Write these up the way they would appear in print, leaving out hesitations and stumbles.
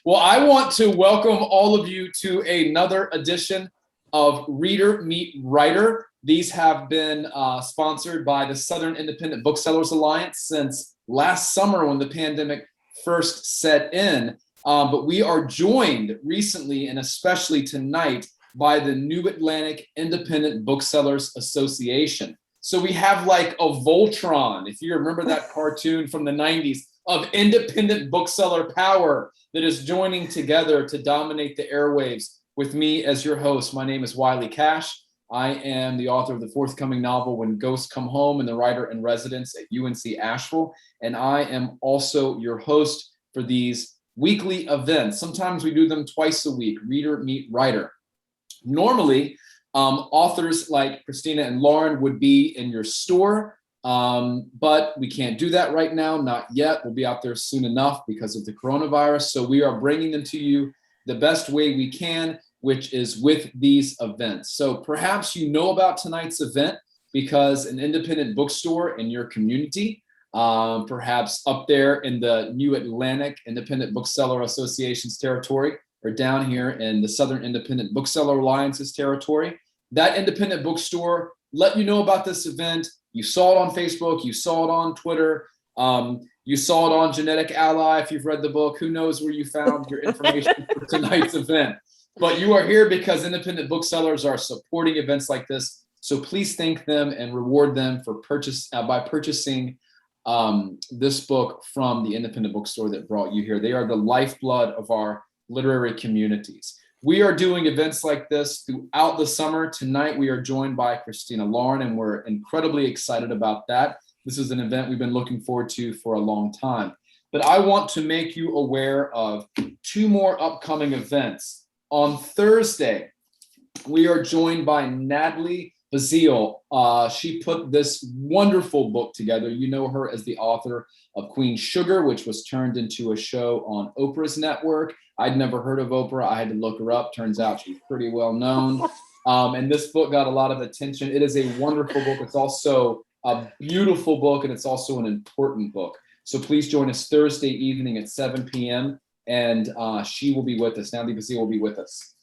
Well, I want to welcome all of you to another edition of Reader Meet Writer. These have been sponsored by the Southern Independent Booksellers Alliance since last summer when the pandemic first set in. But we are joined recently and especially tonight by the New Atlantic Independent Booksellers Association. So we have like a Voltron, if you remember that cartoon from the 90s, of independent bookseller power that is joining together to dominate the airwaves with me as your host. My name is Wiley Cash. I am the author of the forthcoming novel When Ghosts Come Home and the writer in residence at UNC Asheville. And I am also your host for these weekly events. Sometimes we do them twice a week, Reader Meet Writer. Normally, authors like Christina and Lauren would be in your store, but we can't do that right now, not yet. We'll be out there soon enough because of the coronavirus. So we are bringing them to you the best way we can, which is with these events. So perhaps you know about tonight's event because an independent bookstore in your community, perhaps up there in the New Atlantic Independent Bookseller Association's territory, or down here in the Southern Independent Bookseller Alliance's territory, that independent bookstore let you know about this event. You saw it on Facebook, you saw it on Twitter, you saw it on GeneticAlly if you've read the book. Who knows where you found your information for tonight's event. But you are here because independent booksellers are supporting events like this. So please thank them and reward them for by purchasing this book from the independent bookstore that brought you here. They are the lifeblood of our literary communities. We are doing events like this throughout the summer. Tonight, we are joined by Christina Lauren, and we're incredibly excited about that. This is an event we've been looking forward to for a long time. But I want to make you aware of two more upcoming events. On Thursday, we are joined by Natalie Bazile. She put this wonderful book together. You know her as the author of Queen Sugar, which was turned into a show on Oprah's network. I'd never heard of Oprah. I had to look her up. Turns out she's pretty well known. And this book got a lot of attention. It is a wonderful book. It's also a beautiful book, and it's also an important book. So please join us Thursday evening at 7 p.m. And she will be with us. Natalie Bazile will be with us.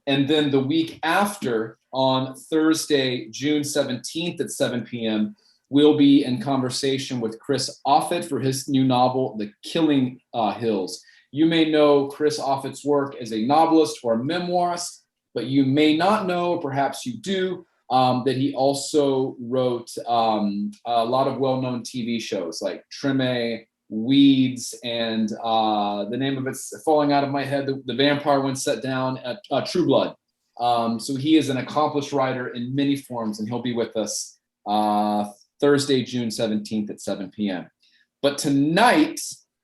And then the week after, on Thursday, June 17th at 7 p.m., we'll be in conversation with Chris Offutt for his new novel, The Killing Hills. You may know Chris Offutt's work as a novelist or a memoirist, but you may not know, or perhaps you do, that he also wrote a lot of well-known TV shows like Treme, Weeds, and the name of it's falling out of my head. The vampire one set down at True Blood. So he is an accomplished writer in many forms, and he'll be with us Thursday, June 17th at 7 p.m. But tonight,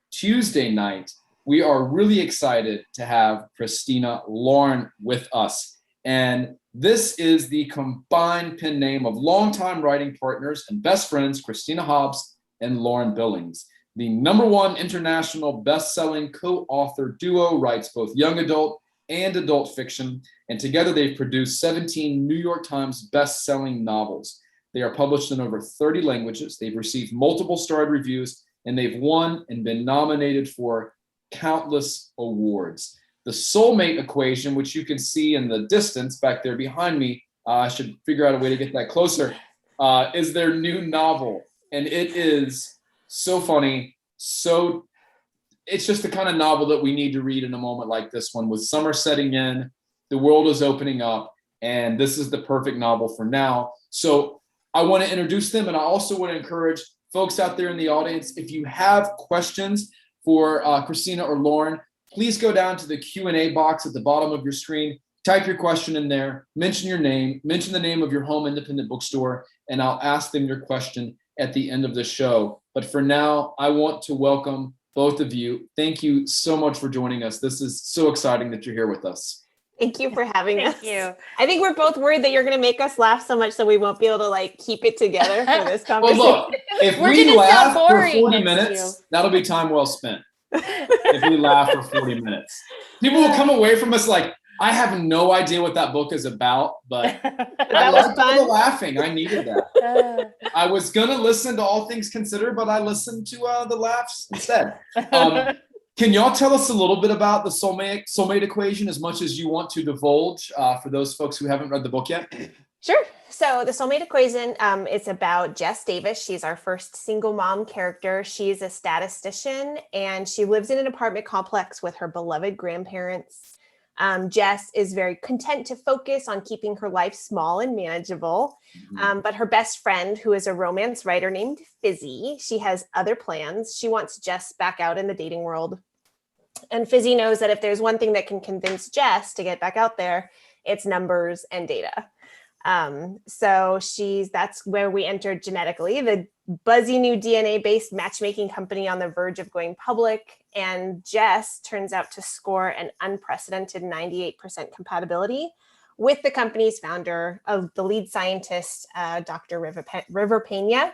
Tuesday night, we are really excited to have Christina Lauren with us. And this is the combined pen name of longtime writing partners and best friends, Christina Hobbs and Lauren Billings. The #1 international best-selling co-author duo writes both young adult and adult fiction, and together they've produced 17 New York Times best-selling novels. They are published in over 30 languages. They've received multiple starred reviews, and they've won and been nominated for countless awards. The Soulmate Equation, which you can see in the distance back there behind me, I should figure out a way to get that closer, is their new novel. And it is so funny, it's just the kind of novel that we need to read in a moment like this one. With summer setting in, the world is opening up, and this is the perfect novel for now. So I want to introduce them, and I also want to encourage folks out there in the audience, if you have questions for Christina or Lauren, please go down to the Q&A box at the bottom of your screen, type your question in there, mention your name, mention the name of your home independent bookstore, and I'll ask them your question at the end of the show. But for now, I want to welcome both of you. Thank you so much for joining us. This is so exciting that you're here with us. Thank you for having us. Thank you. I think we're both worried that you're going to make us laugh so much that we won't be able to keep it together for this conversation. Well, look, if we laugh for 40 minutes, that'll be time well spent. If we laugh for 40 minutes. People will come away from us like, I have no idea what that book is about, but I liked all the laughing. I needed that. I was going to listen to All Things Considered, but I listened to the laughs instead. Can y'all tell us a little bit about the Soulmate Equation, as much as you want to divulge, for those folks who haven't read the book yet? Sure. So the Soulmate Equation, it's about Jess Davis. She's our first single mom character. She's a statistician, and she lives in an apartment complex with her beloved grandparents. Jess is very content to focus on keeping her life small and manageable. But her best friend, who is a romance writer named Fizzy, she has other plans. She wants Jess back out in the dating world. And Fizzy knows that if there's one thing that can convince Jess to get back out there, it's numbers and data. So that's where we entered GeneticAlly, the buzzy new DNA-based matchmaking company on the verge of going public. And Jess turns out to score an unprecedented 98% compatibility with the company's founder, of the lead scientist, Dr. River Peña.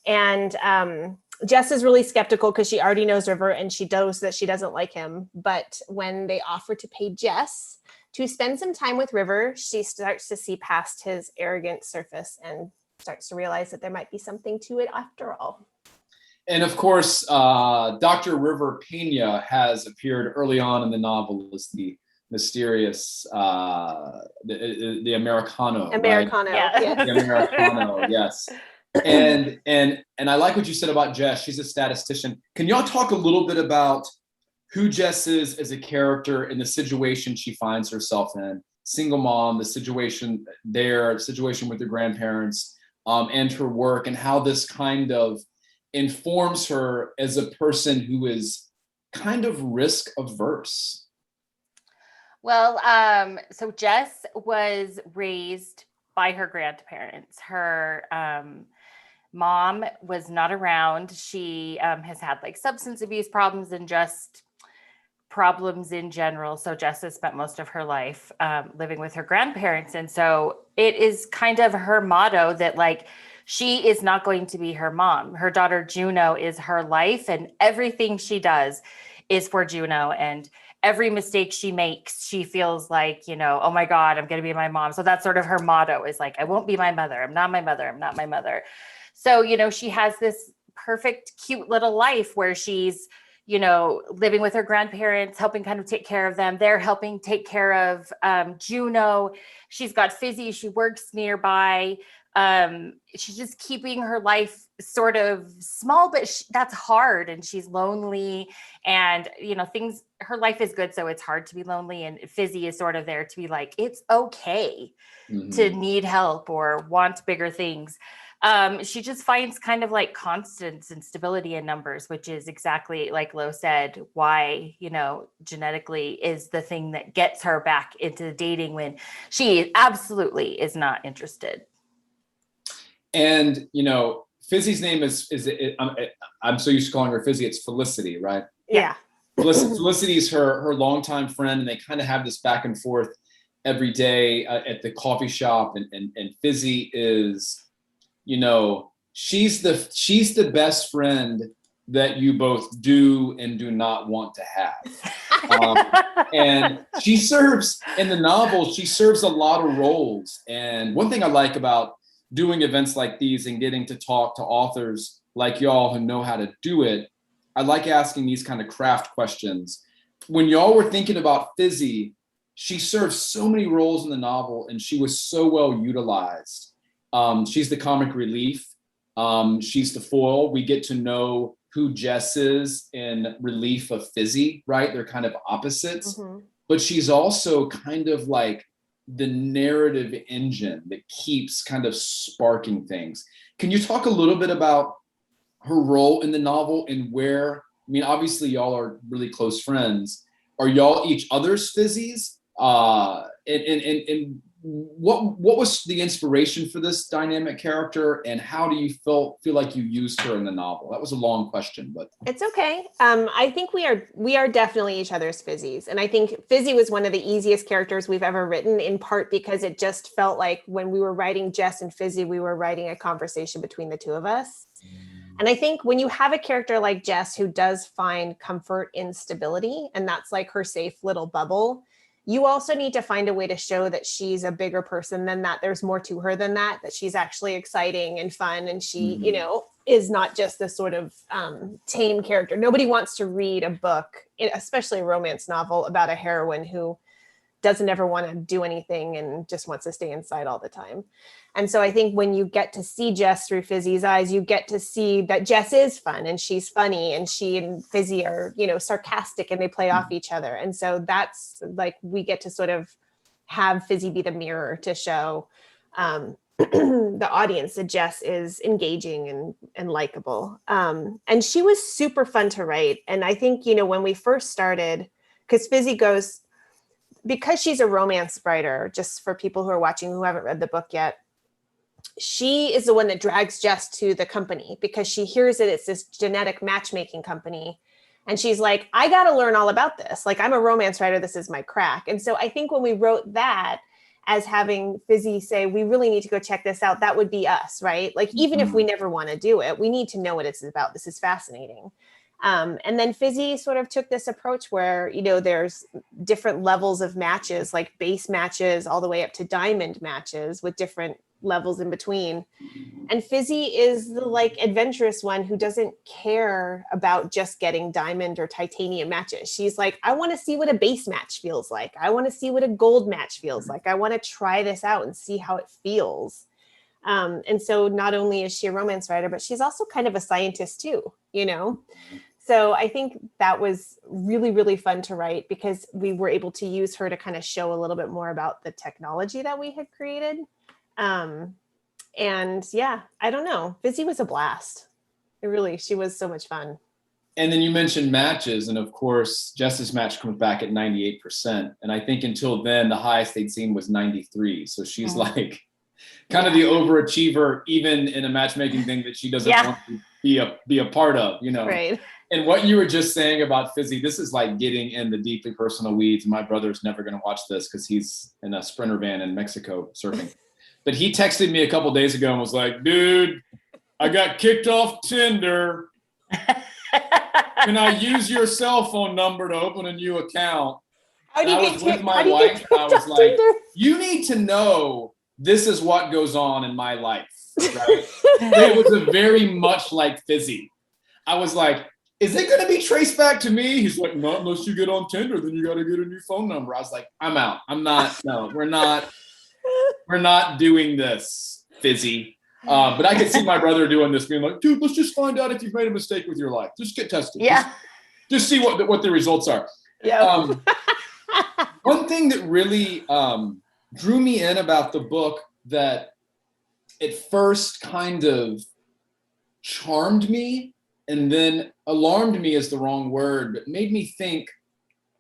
And Jess is really skeptical because she already knows River and she knows that she doesn't like him. But when they offer to pay Jess to spend some time with River, she starts to see past his arrogant surface and starts to realize that there might be something to it after all. And of course, Dr. River Peña has appeared early on in the novel as the mysterious, the Americano. Americano, right? Yeah. The Americano, yes. And I like what you said about Jess. She's a statistician. Can y'all talk a little bit about who Jess is as a character in the situation she finds herself in? Single mom, the situation with her grandparents, and her work, and how this kind of informs her as a person who is kind of risk averse. Well, so Jess was raised by her grandparents. Her mom was not around. She has had like substance abuse problems and just problems in general. So Jess has spent most of her life living with her grandparents. And so it is kind of her motto that like, she is not going to be her mom. Her daughter Juno is her life, and everything she does is for Juno. And every mistake she makes, she feels like, you know, oh my God, I'm going to be my mom. So that's sort of her motto, is like, I won't be my mother. I'm not my mother. I'm not my mother. So, you know, she has this perfect, cute little life where she's, you know, living with her grandparents, helping kind of take care of them. They're helping take care of Juno. She's got Fizzy. She works nearby. She's just keeping her life sort of small, but that's hard. And she's lonely, and, you know, her life is good. So it's hard to be lonely. And Fizzy is sort of there to be like, it's okay to need help or want bigger things. She just finds kind of like constants and stability in numbers, which is exactly like Lo said, why, you know, GeneticAlly is the thing that gets her back into dating when she absolutely is not interested. And, you know, Fizzy's name I'm so used to calling her Fizzy, it's Felicity, right? Yeah. Felicity is her longtime friend, and they kind of have this back and forth every day at the coffee shop. And Fizzy is, you know, she's the best friend that you both do and do not want to have. And she serves, in the novel, she serves a lot of roles. And one thing I like about doing events like these and getting to talk to authors like y'all who know how to do it, I like asking these kind of craft questions. When y'all were thinking about Fizzy, she serves so many roles in the novel, and she was so well utilized. She's the comic relief. She's the foil. We get to know who Jess is in relief of Fizzy, right? They're kind of opposites, but she's also kind of like the narrative engine that keeps kind of sparking things. Can you talk a little bit about her role in the novel and where, I mean, obviously y'all are really close friends. Are y'all each other's Fizzies? And what was the inspiration for this dynamic character, and how do you feel like you used her in the novel? That was a long question, but it's okay. I think we are definitely each other's Fizzies, and I think Fizzy was one of the easiest characters we've ever written, in part because it just felt like when we were writing Jess and Fizzy, we were writing a conversation between the two of us. And I think when you have a character like Jess who does find comfort in stability, and that's like her safe little bubble, you also need to find a way to show that she's a bigger person than that. There's more to her than that, that she's actually exciting and fun. And she, you know, is not just this sort of tame character. Nobody wants to read a book, especially a romance novel, about a heroine who doesn't ever want to do anything and just wants to stay inside all the time. And so I think when you get to see Jess through Fizzy's eyes, you get to see that Jess is fun and she's funny, and she and Fizzy are, you know, sarcastic, and they play off each other. And so that's like, we get to sort of have Fizzy be the mirror to show the audience that Jess is engaging and likable. And she was super fun to write. And I think, you know, when we first started, because Fizzy goes, because she's a romance writer, just for people who are watching who haven't read the book yet, she is the one that drags Jess to the company because she hears that it's this genetic matchmaking company. And she's like, I got to learn all about this. Like, I'm a romance writer. This is my crack. And so I think when we wrote that, as having Fizzy say, we really need to go check this out, that would be us, right? Like, even if we never want to do it, we need to know what it's about. This is fascinating. And then Fizzy sort of took this approach where, you know, there's different levels of matches, like base matches all the way up to diamond matches with different levels in between. And Fizzy is the like adventurous one who doesn't care about just getting diamond or titanium matches. She's like, I want to see what a base match feels like. I want to see what a gold match feels like. I want to try this out and see how it feels. And so not only is she a romance writer, but she's also kind of a scientist too, you know? So I think that was really, really fun to write because we were able to use her to kind of show a little bit more about the technology that we had created. And yeah, I don't know. Fizzy was a blast. She was so much fun. And then you mentioned matches. And of course, Jess's match comes back at 98%. And I think until then, the highest they'd seen was 93. So she's like kind of the overachiever, even in a matchmaking thing that she doesn't want to be a part of, you know? Right. And what you were just saying about Fizzy, this is like getting in the deeply personal weeds. My brother's never going to watch this because he's in a Sprinter van in Mexico surfing. But he texted me a couple days ago and was like, dude, I got kicked off Tinder. Can I use your cell phone number to open a new account? And I was with my wife and I was like, you need to know this is what goes on in my life. Right? It was a very much like Fizzy. I was like, is it going to be traced back to me? He's like, not unless you get on Tinder, then you got to get a new phone number. I was like, I'm out. We're not doing this, Fizzy. But I could see my brother doing this, being like, dude, let's just find out if you've made a mistake with your life. Just get tested. Yeah. Just see what the results are. Yeah. One thing that really drew me in about the book that at first kind of charmed me and then alarmed me is the wrong word, but made me think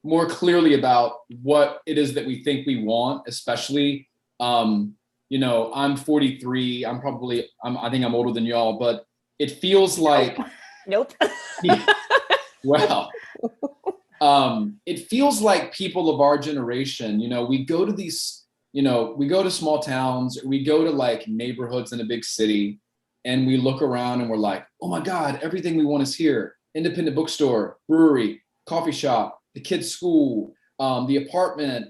more clearly about what it is that we think we want, especially, you know, I'm 43. I think I'm older than y'all, but it feels like, Nope. well, it feels like people of our generation, you know, we go to these, you know, we go to small towns, we go to like neighborhoods in a big city, and we look around and we're like, oh my God, everything we want is here. Independent bookstore, brewery, coffee shop, the kids' school, the apartment.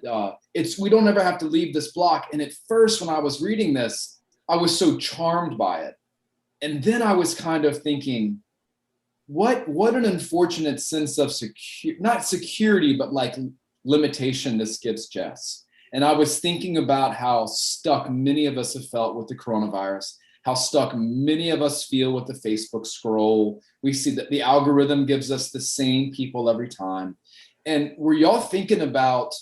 We don't ever have to leave this block. And at first, when I was reading this, I was so charmed by it. And then I was kind of thinking, what an unfortunate sense of not security, but like limitation this gives Jess. And I was thinking about how stuck many of us have felt with the coronavirus, how stuck many of us feel with the Facebook scroll. We see that the algorithm gives us the same people every time. And were y'all thinking about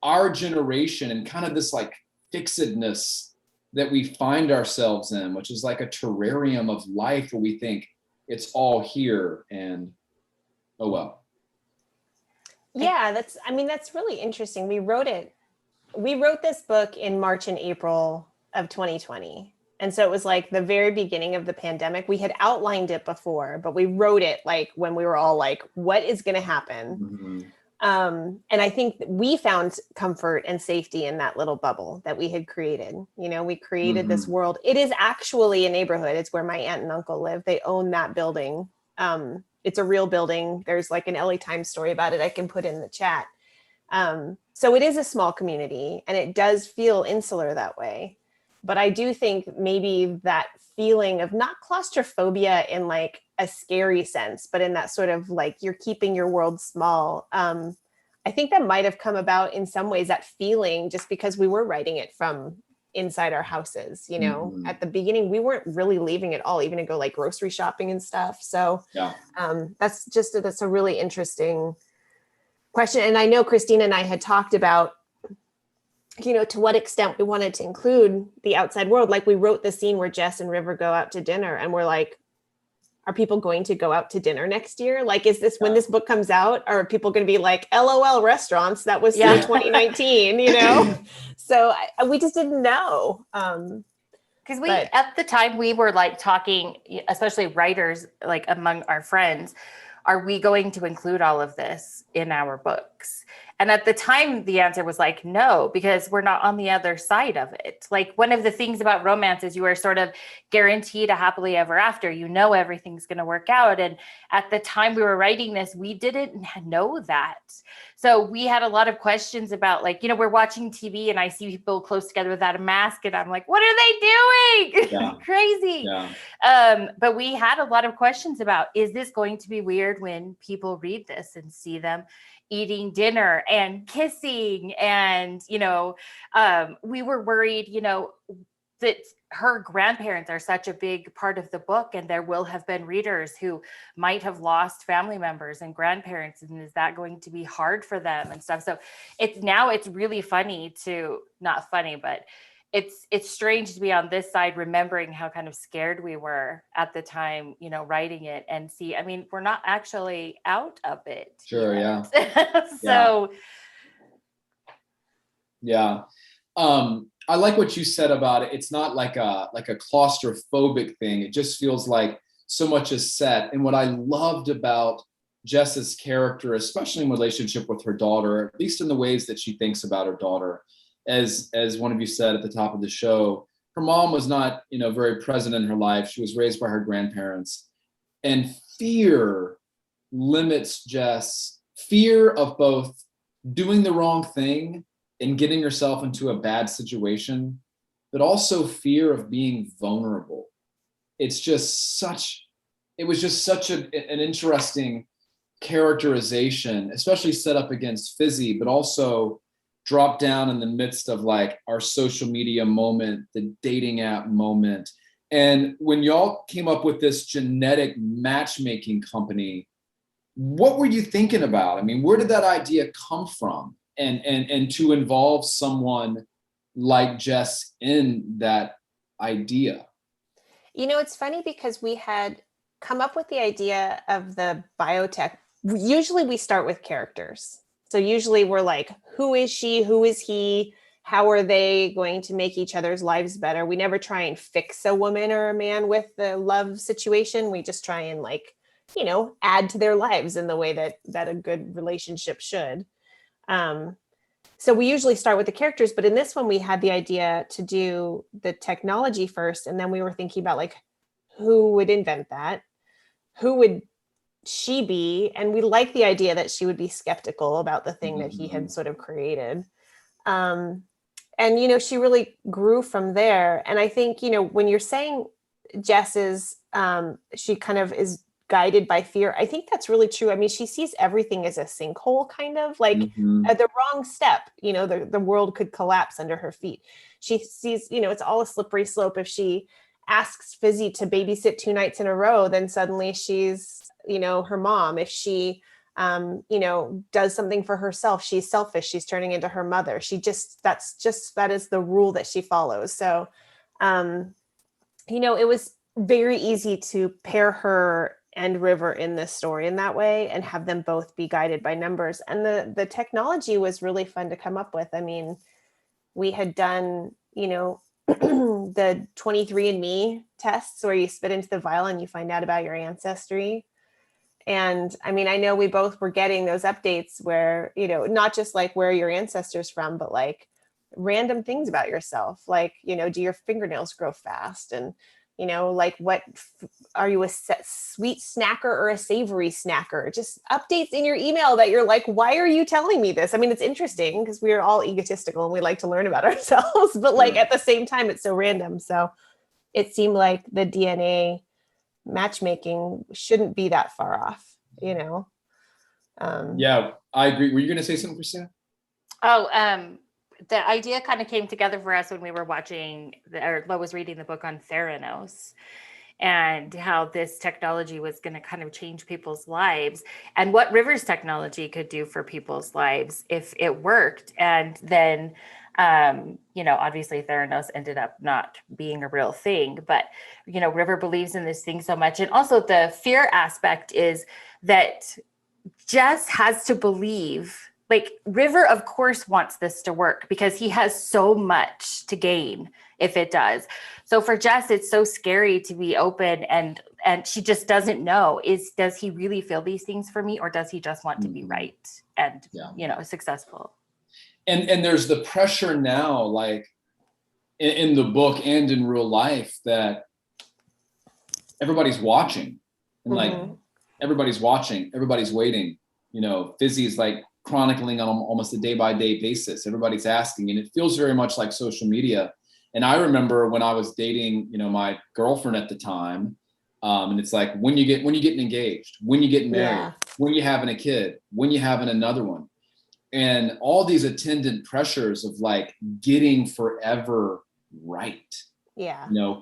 our generation and kind of this like fixedness that we find ourselves in, which is like a terrarium of life where we think it's all here and oh well. Yeah, that's really interesting. We wrote this book in March and April of 2020. And so it was like the very beginning of the pandemic. We had outlined it before, but we wrote it like when we were all like, what is going to happen? Mm-hmm. And I think we found comfort and safety in that little bubble that we had created. You know, we created this world. It is actually a neighborhood. It's where my aunt and uncle live. They own that building. It's a real building. There's like an LA Times story about it I can put in the chat. So it is a small community and it does feel insular that way. But I do think maybe that feeling of not claustrophobia in like a scary sense, but in that sort of like you're keeping your world small. I think that might have come about in some ways, that feeling, just because we were writing it from inside our houses. At the beginning, we weren't really leaving at all, even to go like grocery shopping and stuff. So that's a really interesting question. And I know Christina and I had talked about, to what extent we wanted to include the outside world. Like we wrote the scene where Jess and River go out to dinner, and we're like, are people going to go out to dinner next year? Like, is this when this book comes out, are people going to be like, LOL restaurants, that was 2019, So we just didn't know. Because at the time we were like talking, especially writers, like among our friends, are we going to include all of this in our books? And at the time, the answer was like, no, because we're not on the other side of it. Like one of the things about romance is you are sort of guaranteed a happily ever after, everything's going to work out. And at the time we were writing this, we didn't know that. So we had a lot of questions about like, we're watching TV and I see people close together without a mask and I'm like, what are they doing? Yeah. Crazy. Yeah. But we had a lot of questions about, is this going to be weird when people read this and see them eating dinner and kissing? And, we were worried, that her grandparents are such a big part of the book, and there will have been readers who might have lost family members and grandparents. And is that going to be hard for them and stuff? So it's really funny not funny, but it's strange to be on this side, remembering how kind of scared we were at the time, writing it, and see, we're not actually out of it. Sure. Yet. Yeah. So. Yeah. I like what you said about it. It's not like a claustrophobic thing. It just feels like so much is set. And what I loved about Jess's character, especially in relationship with her daughter, at least in the ways that she thinks about her daughter, as one of you said at the top of the show, her mom was not, very present in her life. She was raised by her grandparents, and fear limits Jess. Fear of both doing the wrong thing and getting yourself into a bad situation, but also fear of being vulnerable. It was just such an interesting characterization, especially set up against Fizzy, but also drop down in the midst of like our social media moment, the dating app moment. And when y'all came up with this genetic matchmaking company, what were you thinking about? Where did that idea come from? And to involve someone like Jess in that idea? It's funny because we had come up with the idea of the biotech. Usually we start with characters. So usually we're like, who is she? Who is he? How are they going to make each other's lives better? We never try and fix a woman or a man with the love situation. We just try and add to their lives in the way that a good relationship should. So we usually start with the characters, but in this one, we had the idea to do the technology first. And then we were thinking about like, who would invent that? Who would she be? And we like the idea that she would be skeptical about the thing that he had sort of created. And, she really grew from there. And I think, when you're saying Jess is, she kind of is guided by fear, I think that's really true. She sees everything as a sinkhole, kind of like at the wrong step, the world could collapse under her feet. She sees, it's all a slippery slope. If she asks Fizzy to babysit 2 nights in a row, then suddenly she's, her mom. If she, does something for herself, she's selfish. She's turning into her mother. That is the rule that she follows. So, it was very easy to pair her and River in this story in that way and have them both be guided by numbers. And the technology was really fun to come up with. We had done, the 23andMe tests where you spit into the vial and you find out about your ancestry. And I know we both were getting those updates where, not just like where are your ancestors from, but like random things about yourself. Like, do your fingernails grow fast? And You know, like are you a sweet snacker or a savory snacker? Just updates in your email that you're like, why are you telling me this? I mean, it's interesting because we are all egotistical and we like to learn about ourselves, but like at the same time, it's so random. So it seemed like the DNA matchmaking shouldn't be that far off, you know? Yeah, I agree. Were you going to say something, Christina? Oh, the idea kind of came together for us when we were watching, or Lo was reading the book on Theranos, and how this technology was going to kind of change people's lives, and what River's technology could do for people's lives if it worked. And then, obviously Theranos ended up not being a real thing, but, River believes in this thing so much. And also the fear aspect is that Jess has to believe, like, River, of course, wants this to work because he has so much to gain if it does. So for Jess, it's so scary to be open, and she just doesn't know, does he really feel these things for me, or does he just want to be right and, successful? And there's the pressure now, like in the book and in real life, that everybody's watching, and like everybody's watching, everybody's waiting. Fizzy is like chronicling on almost a day-by-day basis. Everybody's asking, and it feels very much like social media. And I remember when I was dating, my girlfriend at the time, and it's like, when you getting engaged, when you getting married, when you having a kid, when you having another one, and all these attendant pressures of like getting forever right,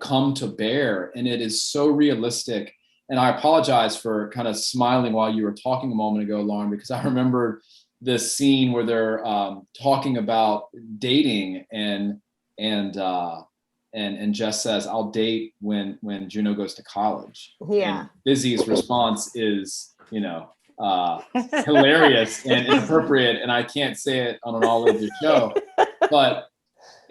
come to bear. And it is so realistic. And I apologize for kind of smiling while you were talking a moment ago, Lauren, because I remember this scene where they're talking about dating, and Jess says, "I'll date when Juno goes to college." Yeah. And Busy's response is, hilarious and inappropriate, and I can't say it on an all over show, but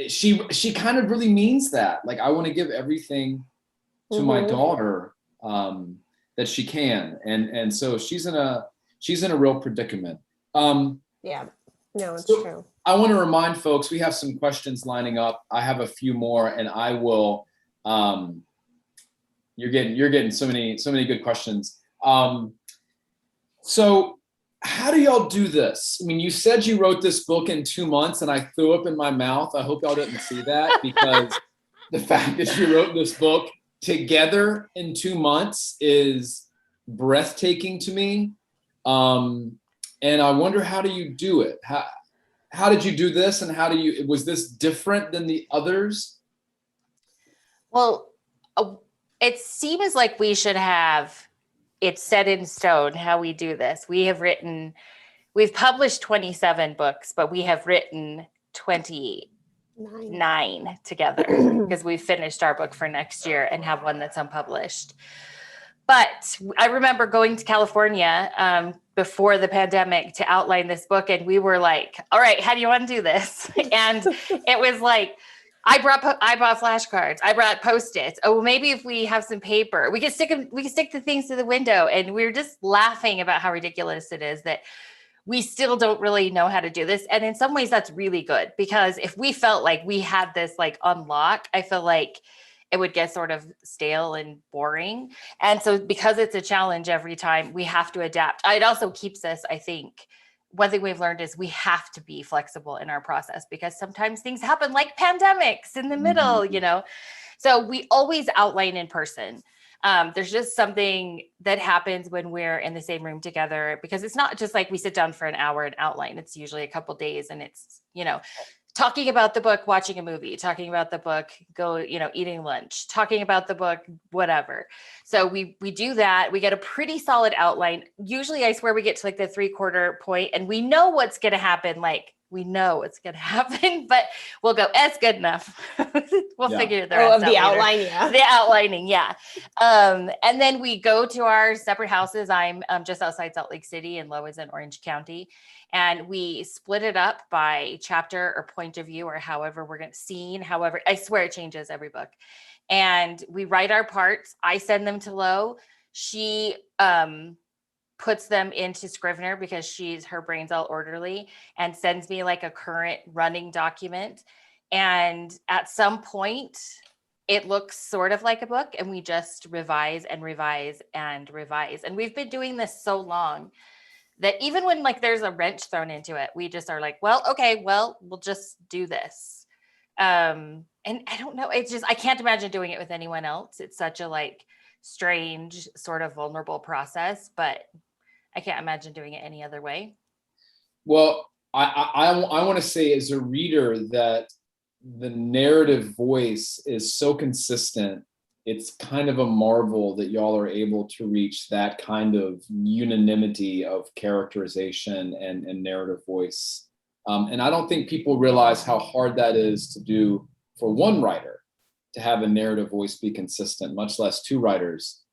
she kind of really means that. Like, I want to give everything to my daughter that she can, and so she's in a real predicament. It's true. I want to remind folks, we have some questions lining up. I have a few more, and I will you're getting so many good questions. So how do y'all do this? I mean, you said you wrote this book in 2 months, and I threw up in my mouth. I hope y'all didn't see that, because the fact that you wrote this book together in 2 months is breathtaking to me. And I wonder, how do you do it? How did you do this? And was this different than the others? Well, it seems like we should have it set in stone how we do this. We've published 27 books, but we have written 29 together because we finished our book for next year and have one that's unpublished. But I remember going to California before the pandemic to outline this book, and we were like, all right, how do you want to do this? And it was like, I bought flashcards. I brought Post-its. Oh, maybe if we have some paper, we can stick the things to the window. And we were just laughing about how ridiculous it is that we still don't really know how to do this. And in some ways that's really good, because if we felt like we had this like unlock, I feel like it would get sort of stale and boring. And so because it's a challenge every time, we have to adapt. It also keeps us, I think, one thing we've learned is we have to be flexible in our process, because sometimes things happen, like pandemics in the middle, So we always outline in person. There's just something that happens when we're in the same room together, because it's not just like we sit down for an hour and outline. It's usually a couple days, and it's, talking about the book, watching a movie, talking about the book, eating lunch, talking about the book, whatever. So we do that. We get a pretty solid outline. Usually I swear we get to like the 3/4 point, and we know what's going to happen. Like, we know what's going to happen, but we'll go, it's good enough. We'll figure the rest out the later. outline. The outlining. Yeah. And then we go to our separate houses. I'm just outside Salt Lake City, and Lo is in Orange County. And we split it up by chapter or point of view, or however we're going to scene, however, I swear it changes every book. And we write our parts. I send them to Lo. She puts them into Scrivener, because her brain's all orderly, and sends me like a current running document. And at some point it looks sort of like a book, and we just revise and revise and revise. And we've been doing this so long that even when like there's a wrench thrown into it, we just are like, well, okay, well, we'll just do this. And I don't know, it's just, I can't imagine doing it with anyone else. It's such a like strange, sort of vulnerable process, but I can't imagine doing it any other way. Well, I want to say as a reader that the narrative voice is so consistent. It's kind of a marvel that y'all are able to reach that kind of unanimity of characterization and narrative voice. And I don't think people realize how hard that is to do for one writer to have a narrative voice be consistent, much less two writers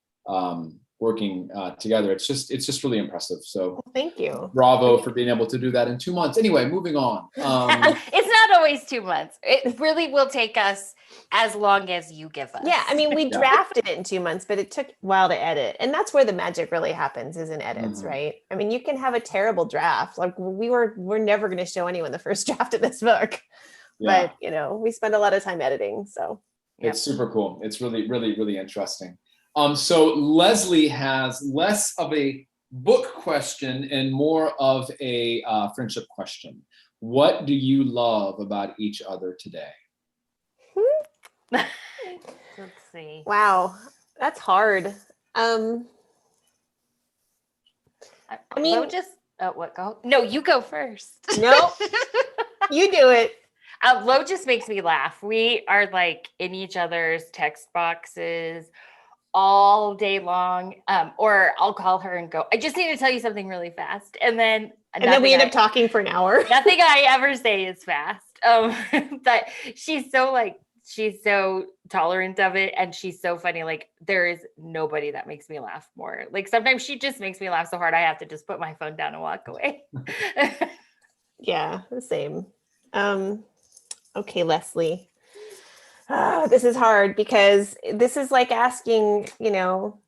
working together. It's just really impressive. So Well, thank you. Bravo for being able to do that in 2 months. Anyway, moving on. It's not always 2 months. It really will take us as long as you give us. Yeah, I mean, we Yeah. drafted it in 2 months, but it took a while to edit. And that's where the magic really happens, is in edits, Mhm. right? I mean, you can have a terrible draft. Like we're never going to show anyone the first draft of this book. Yeah. But, you know, we spend a lot of time editing. So It's super cool. It's really, really, really interesting. So Leslie has less of a book question and more of a friendship question. What do you love about each other today? Let's see. wow, that's hard. I mean- Lo just, oh, what, go? No, you go first. No, you do it. Lo just makes me laugh. We are like in each other's text boxes all day long. Or I'll call her and go, I just need to tell you something really fast. And then We end up talking for an hour. nothing I ever say is fast. But she's so tolerant of it, and she's so funny. Like there is nobody that makes me laugh more. Like sometimes she just makes me laugh so hard I have to just put my phone down and walk away. Yeah, the same. Okay, Leslie. This is hard because this is like asking, you know,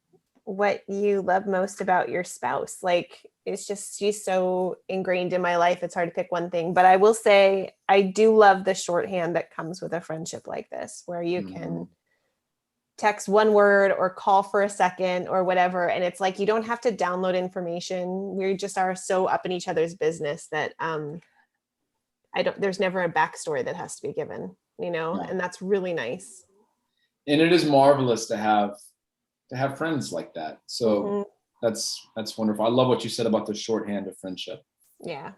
what you love most about your spouse. Like it's just, she's so ingrained in my life. It's hard to pick one thing, but I will say I do love the shorthand that comes with a friendship like this, where you can text one word or call for a second or whatever. And it's like, you don't have to download information. We just are so up in each other's business that there's never a backstory that has to be given, you know, Yeah. and that's really nice. And it is marvelous to have friends like that. So Mhm. that's wonderful. I love what you said about the shorthand of friendship. Yeah.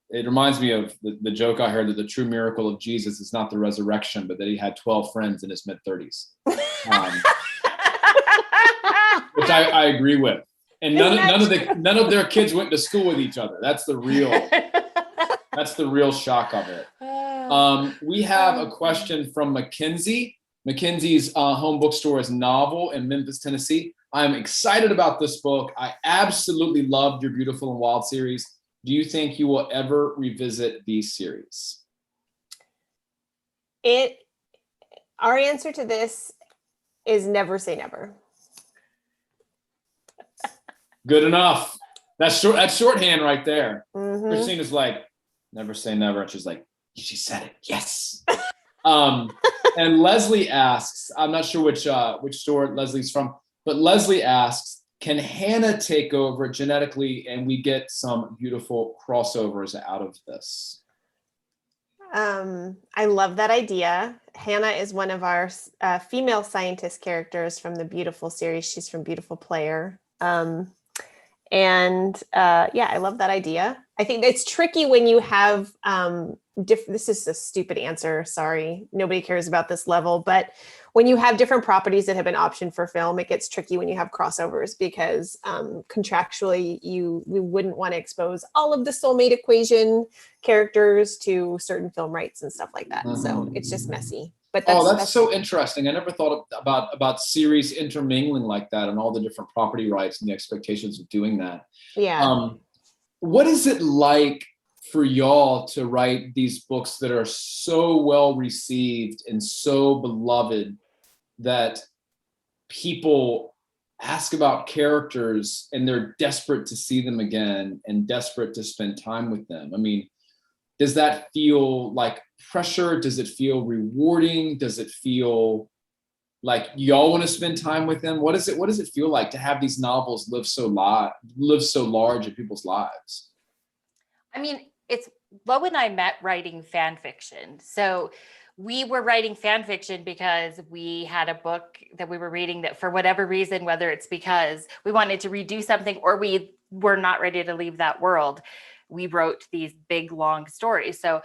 It reminds me of the joke I heard that the true miracle of Jesus is not the resurrection, but that he had 12 friends in his mid-30s. Which I agree with. And none of their kids went to school with each other. That's the real shock of it. We have a question from Mackenzie. Mackenzie's home bookstore is Novel in Memphis, Tennessee. I'm excited about this book. I absolutely loved your Beautiful and Wild series. Do you think you will ever revisit these series? Our answer to this is never say never. Good enough. That's shorthand right there. Mhm. Christina's like, never say never. And she's like, she said it. Yes. And Leslie asks, I'm not sure which store Leslie's from, but Leslie asks, can Hannah take over GeneticAlly and we get some beautiful crossovers out of this? I love that idea. Hannah is one of our female scientist characters from the Beautiful series. She's from Beautiful Player. Yeah, I love that idea. I think it's tricky when you have this is a stupid answer. Sorry, nobody cares about this level. But when you have different properties that have been optioned for film, it gets tricky when you have crossovers because contractually we wouldn't want to expose all of the Soulmate Equation characters to certain film rights and stuff like that. So it's just messy. But that's so interesting. I never thought about series intermingling like that and all the different property rights and the expectations of doing that. Yeah. What is it like for y'all to write these books that are so well received and so beloved that people ask about characters and they're desperate to see them again and desperate to spend time with them? I mean, does that feel like pressure? Does it feel rewarding? Does it feel like y'all want to spend time with them? What does it feel like to have these novels live so large in people's lives? I mean, it's Lo and I met writing fan fiction. So we were writing fan fiction because we had a book that we were reading that for whatever reason, whether it's because we wanted to redo something or we were not ready to leave that world, we wrote these big, long stories. So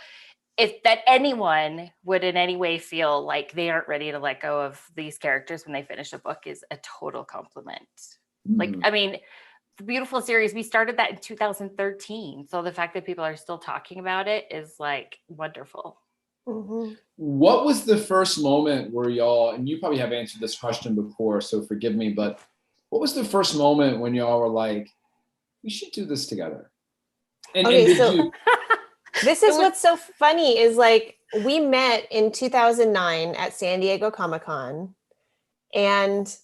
if that anyone would in any way feel like they aren't ready to let go of these characters when they finish a book is a total compliment. Like, I mean, the beautiful series, we started that in 2013. So the fact that people are still talking about it is like wonderful. Mm-hmm. What was the first moment where y'all, and you probably have answered this question before, so forgive me, but what was the first moment when y'all were like, we should do this together? And did you? This is what's so funny is like we met in 2009 at San Diego Comic-Con and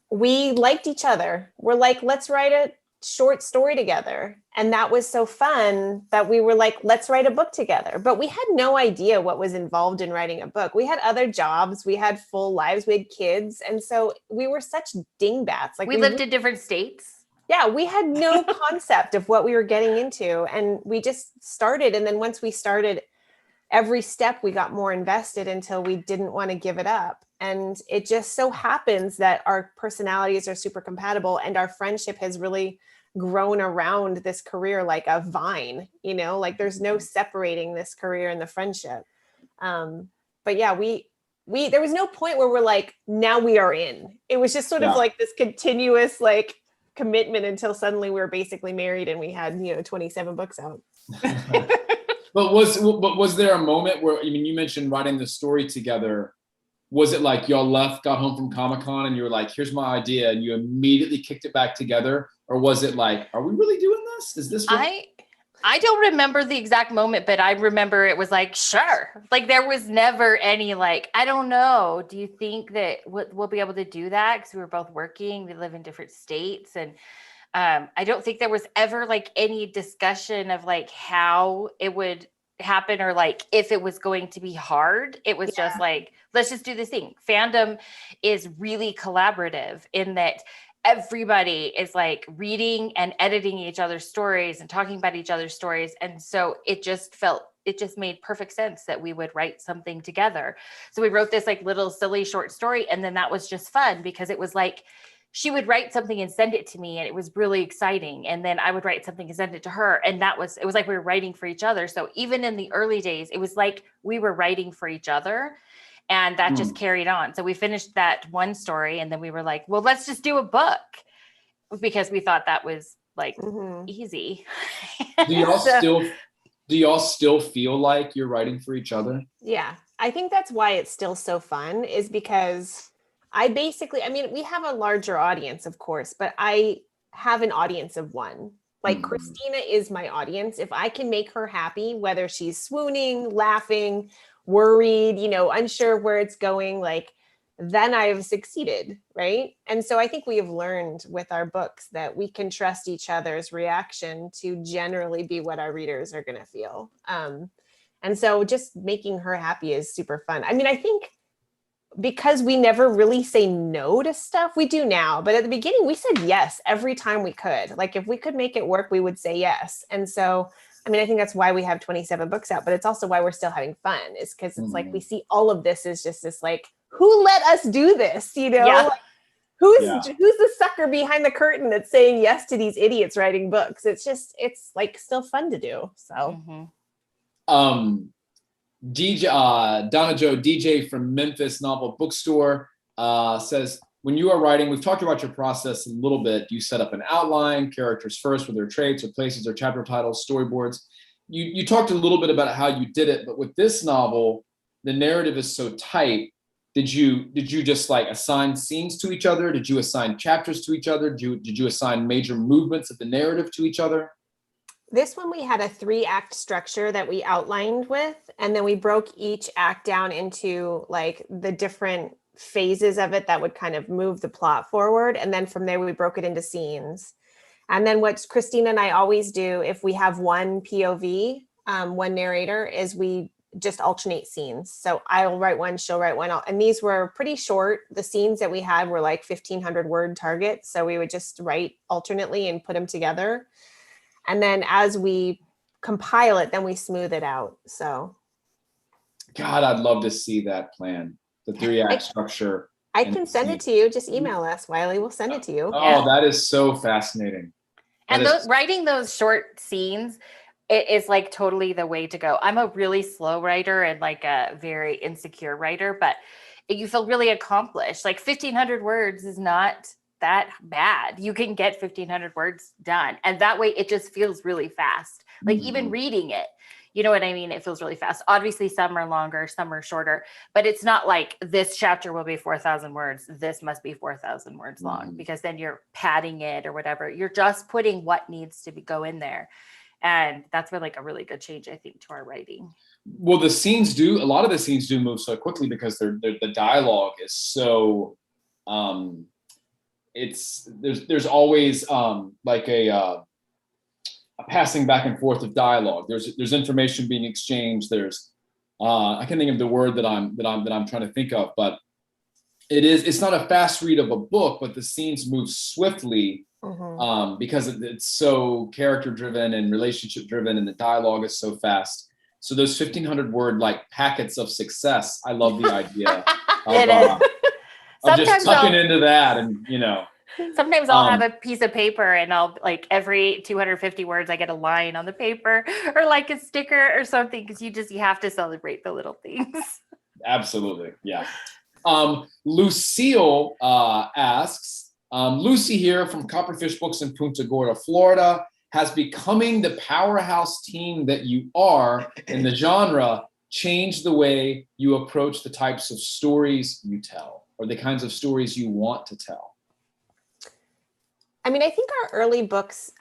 we liked each other. We're like, let's write a short story together. And that was so fun that we were like, let's write a book together. But we had no idea what was involved in writing a book. We had other jobs, we had full lives, we had kids. And so we were such dingbats. Like we lived in different states. Yeah, we had no concept of what we were getting into. And we just started. And then once we started, every step we got more invested until we didn't want to give it up. And it just so happens that our personalities are super compatible and our friendship has really grown around this career like a vine, you know, like there's no separating this career and the friendship. But yeah, there was no point where we're like, now we are in. It was just sort of like this continuous like commitment until suddenly we were basically married and we had, 27 books out. But was there a moment where, I mean, you mentioned writing the story together. Was it like y'all got home from Comic-Con and you were like, here's my idea, and you immediately kicked it back together? Or was it like, are we really doing this? Is this what... I don't remember the exact moment, but I remember it was like, sure. Like there was never any like, I don't know. Do you think that we'll be able to do that? Because we were both working. We live in different states. And I don't think there was ever like any discussion of like how it would happen or like if it was going to be hard. It was just like, let's just do this thing. Fandom is really collaborative in that everybody is like reading and editing each other's stories and talking about each other's stories. And so it just made perfect sense that we would write something together. So we wrote this like little silly short story. And then that was just fun because it was like, she would write something and send it to me and it was really exciting. And then I would write something and send it to her. And it was like we were writing for each other. So even in the early days, it was like we were writing for each other. And that just carried on. So we finished that one story and then we were like, well, let's just do a book because we thought that was like easy. Do y'all still feel like you're writing for each other? Yeah, I think that's why it's still so fun is because we have a larger audience, of course, but I have an audience of one. Like Christina is my audience. If I can make her happy, whether she's swooning, laughing, worried, unsure where it's going, like then I've succeeded, right? And so I think we have learned with our books that we can trust each other's reaction to generally be what our readers are going to feel. And so just making her happy is super fun. I mean, I think because we never really say no to stuff, we do now, but at the beginning we said yes every time we could. Like if we could make it work, we would say yes. And so I mean, I think that's why we have 27 books out, but it's also why we're still having fun is because it's like we see all of this as just this like, who let us do this? Like, who's the sucker behind the curtain that's saying yes to these idiots writing books? It's like still fun to do. So Donna Joe DJ from Memphis Novel Bookstore says, when you are writing, we've talked about your process a little bit. You set up an outline, characters first with their traits or places or chapter titles, storyboards. You talked a little bit about how you did it, but with this novel, the narrative is so tight. Did you just like assign scenes to each other? Did you assign chapters to each other? Did you assign major movements of the narrative to each other? This one we had a 3-act structure that we outlined with, and then we broke each act down into like the different phases of it that would kind of move the plot forward. And then from there, we broke it into scenes. And then what Christina and I always do, if we have one POV, one narrator is we just alternate scenes. So I'll write one, she'll write one. And these were pretty short. The scenes that we had were like 1,500 word targets. So we would just write alternately and put them together. And then as we compile it, then we smooth it out. So. God, I'd love to see that plan. The 3-act structure. I can send it to you. Just email us, Wiley. We'll send it to you. Oh, that is so fascinating. And writing those short scenes, it is like totally the way to go. I'm a really slow writer and like a very insecure writer, but you feel really accomplished. Like 1,500 words is not that bad. You can get 1,500 words done. And that way it just feels really fast. Like even reading it, you know what I mean? It feels really fast. Obviously some are longer, some are shorter, but it's not like this chapter will be 4,000 words. This must be 4,000 words long, because then you're padding it or whatever. You're just putting what needs to go in there. And that's been like a really good change, I think, to our writing. Well, a lot of the scenes do move so quickly because the dialogue is so, there's always like a passing back and forth of dialogue. There's information being exchanged. There's, I can't think of the word that I'm trying to think of, but it's not a fast read of a book, but the scenes move swiftly. Because it's so character driven and relationship driven, and the dialogue is so fast. So those 1,500 word like packets of success, I love the idea of just tucking into that, and sometimes I'll have a piece of paper and I'll like every 250 words I get a line on the paper or like a sticker or something, because you have to celebrate the little things. Absolutely, yeah. Lucille asks, Lucy here from Copperfish Books in Punta Gorda, Florida, has becoming the powerhouse team that you are in the genre changed the way you approach the types of stories you tell, or the kinds of stories you want to tell? I mean, I think our early books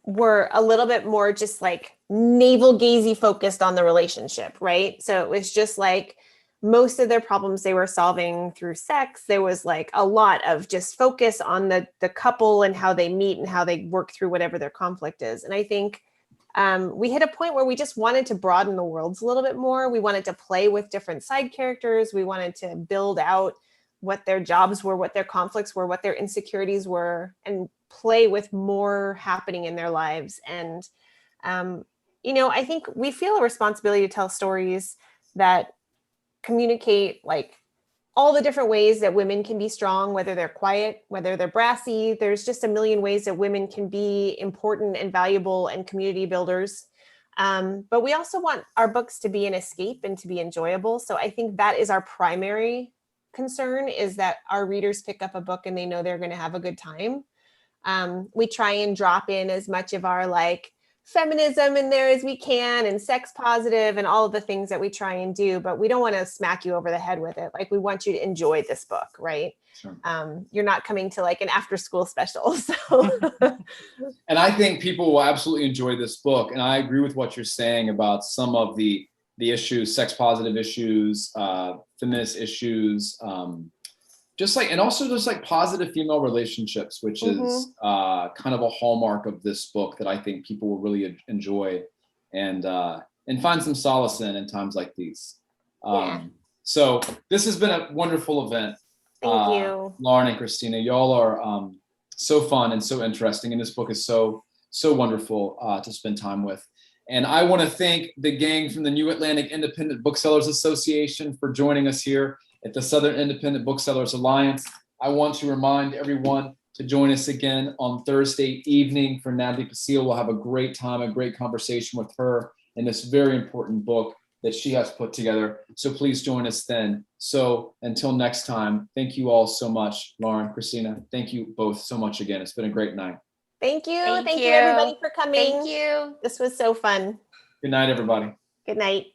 were a little bit more just like navel-gazing focused on the relationship, right? So it was just like most of their problems they were solving through sex. There was like a lot of just focus on the couple and how they meet and how they work through whatever their conflict is. And I think we hit a point where we just wanted to broaden the worlds a little bit more. We wanted to play with different side characters. We wanted to build out what their jobs were, what their conflicts were, what their insecurities were, and play with more happening in their lives. And, I think we feel a responsibility to tell stories that communicate like all the different ways that women can be strong, whether they're quiet, whether they're brassy. There's just a million ways that women can be important and valuable and community builders. But we also want our books to be an escape and to be enjoyable. So I think that is our primary concern, is that our readers pick up a book and they know they're going to have a good time. We try and drop in as much of our like feminism in there as we can, and sex positive and all of the things that we try and do, but we don't want to smack you over the head with it. Like, we want you to enjoy this book, right? Sure. You're not coming to like an after school special. So and I think people will absolutely enjoy this book. And I agree with what you're saying about some of the issues, sex positive issues, feminist issues, and also just like positive female relationships, which is kind of a hallmark of this book that I think people will really enjoy and find some solace in times like these. So this has been a wonderful event. Thank you, Lauren and Christina. Y'all are so fun and so interesting, and this book is so wonderful to spend time with. And I want to thank the gang from the New Atlantic Independent Booksellers Association for joining us here at the Southern Independent Booksellers Alliance. I want to remind everyone to join us again on Thursday evening for Natalie Pacille. We'll have a great time, a great conversation with her in this very important book that she has put together. So please join us then. So until next time, thank you all so much. Lauren, Christina, thank you both so much again. It's been a great night. Thank you. Thank you everybody for coming. Thank you. This was so fun. Good night, everybody. Good night.